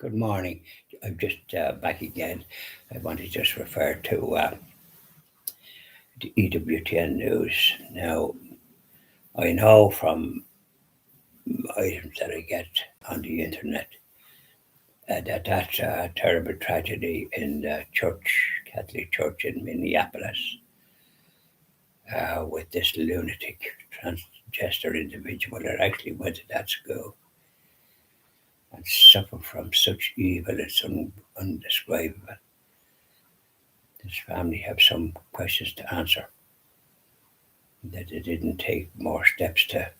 Good morning. I'm just back again. I want to just refer to the EWTN news. Now, I know from items that I get on the internet that's a terrible tragedy in the church, Catholic Church in Minneapolis, with this lunatic transgender individual that actually went to that school and suffered from such evil, it's undescribable. His family have some questions to answer, that they didn't take more steps to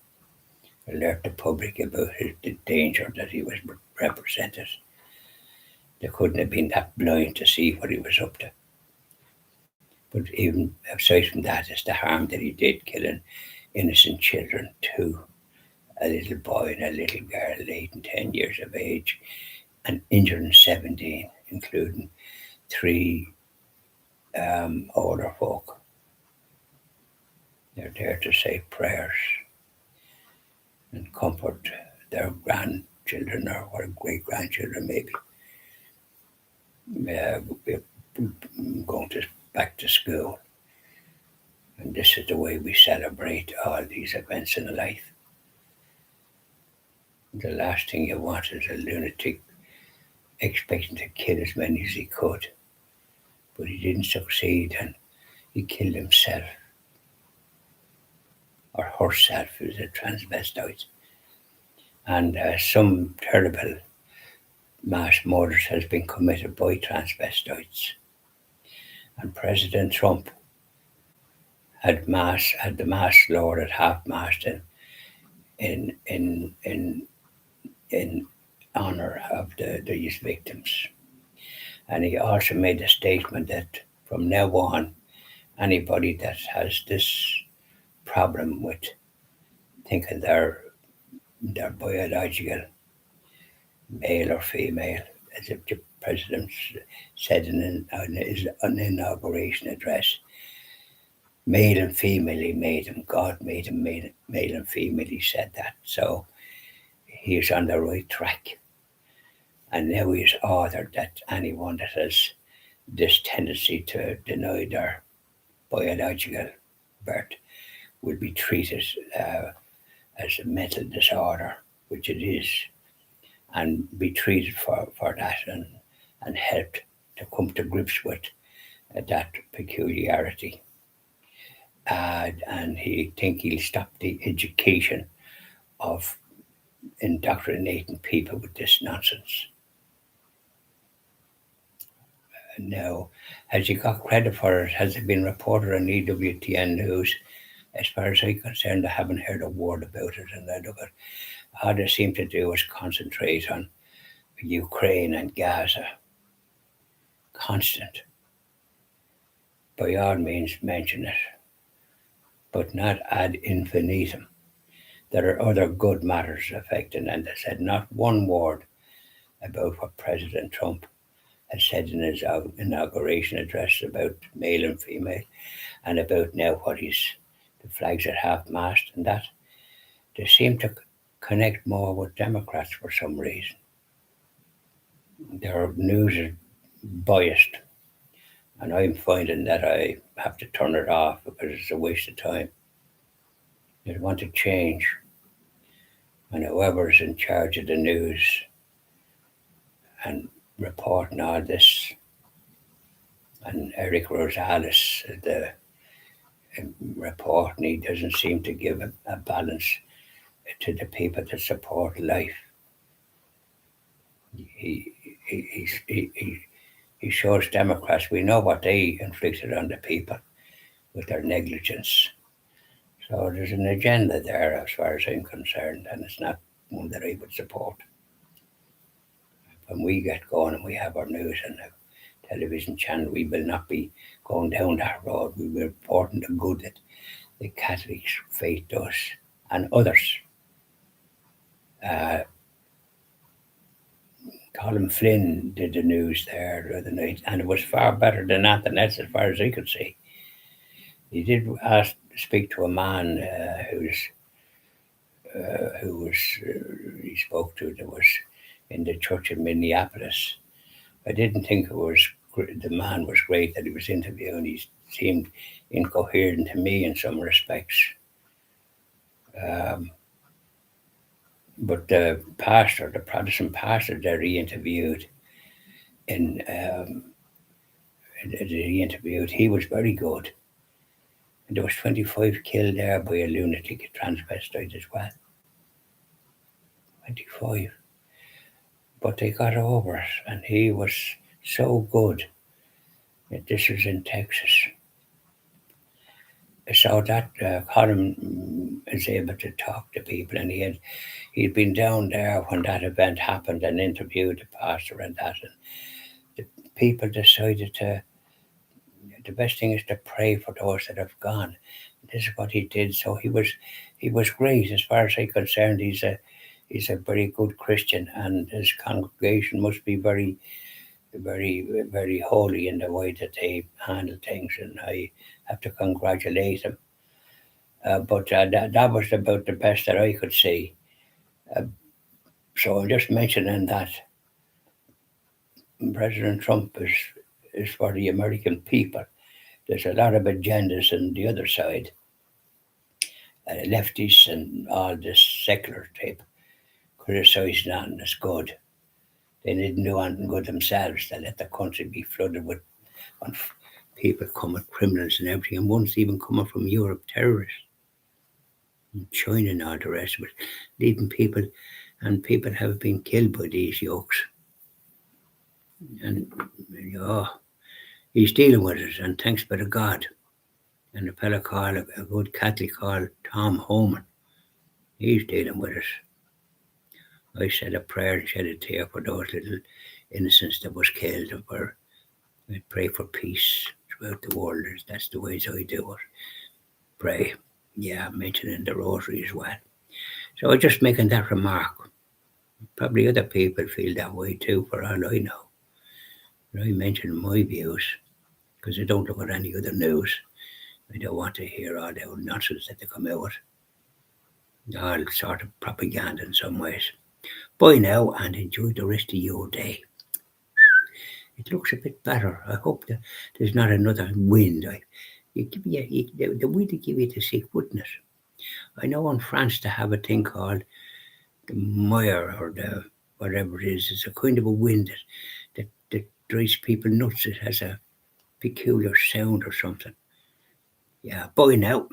alert the public about the danger that he was represented. They couldn't have been that blind to see what he was up to. But even aside from that, it's the harm that he did, killing innocent children too. A little boy and a little girl, 8 and 10 years of age, and injuring 17, including three older folk. They're there to say prayers and comfort their grandchildren or great grandchildren, maybe, going back to school. And this is the way we celebrate all these events in life. The last thing you want is a lunatic expecting to kill as many as he could. But he didn't succeed and he killed himself or herself, who's a transvestite. And some terrible mass murders has been committed by transvestites. And President Trump had the mass lowered at half mast in in in in honor of these victims. And he also made a statement that from now on, anybody that has this problem with thinking they're biological, male or female, as if the president said in his inauguration address, male and female, he made him. God made him male and female, he said that. So he is on the right track. And now he's ordered that anyone that has this tendency to deny their biological birth will be treated as a mental disorder, which it is, and be treated for that and helped to come to grips with that peculiarity. And he think he'll stop the education of indoctrinating people with this nonsense. Now, has he got credit for it? Has it been reported on EWTN News? As far as I'm concerned, I haven't heard a word about it. And I look at all they seem to do is concentrate on Ukraine and Gaza. Constant. By all means, mention it, but not ad infinitum. There are other good matters affecting, and they said not one word about what President Trump has said in his inauguration address about male and female, and about now the flags at half mast, and that they seem to connect more with Democrats for some reason. Their news is biased, and I'm finding that I have to turn it off because it's a waste of time. They want to change, and whoever's in charge of the news and reporting all this, and Eric Rosales, the reporting, he doesn't seem to give a balance to the people that support life. He, he, he, he, he shows Democrats, we know what they inflicted on the people with their negligence. So there's an agenda there as far as I'm concerned, and it's not one that I would support. When we get going and we have our news and a television channel, we will not be going down that road. We will be reporting the good that the Catholic faith does and others. Colin Flynn did the news there the other night, and it was far better than anything else as far as I could see. He did speak to a man who was he spoke to that was in the church in Minneapolis. I didn't think the man was great that he was interviewing. He seemed incoherent to me in some respects. Um, but the Protestant pastor that in um, he was very good. And there was 25 killed there by a lunatic transvestite as well. 25. But they got over it, and he was so good. This was in Texas. So that Colin is able to talk to people, and he'd been down there when that event happened and interviewed the pastor and that, and the people decided the best thing is to pray for those that have gone. This is what he did. So he was great as far as I'm concerned. He's a very good Christian, and his congregation must be very, very, very holy in the way that they handle things, and I have to congratulate him. But that was about the best that I could see. Uh, so I'm just mentioning that President Trump is for the American people. There's a lot of agendas on the other side, lefties and all this secular type, criticising nothing that's good. They didn't do anything good themselves. They let the country be flooded with people coming, criminals and everything, and ones even coming from Europe, terrorists, and China and all the rest of it, leaving people, and people have been killed by these yokes. And he's dealing with it, and thanks be to God. And a fella called, a good Catholic called Tom Homan, he's dealing with it. I said a prayer and shed a tear for those little innocents that was killed, and I pray for peace throughout the world. That's the ways I do it. Pray. Yeah, mentioning the rosary as well. So I'm just making that remark. Probably other people feel that way too, for all I know. But I mention my views because I don't look at any other news. I don't want to hear all the nonsense that they come out with. All sort of propaganda in some ways. Bye now, and enjoy the rest of your day. It looks a bit better. I hope that there's not another wind. The wind would give you the sick, wouldn't it? I know in France they have a thing called the mire or the whatever it is. It's a kind of a wind that drives people nuts. It has a peculiar sound or something. Yeah, bye now.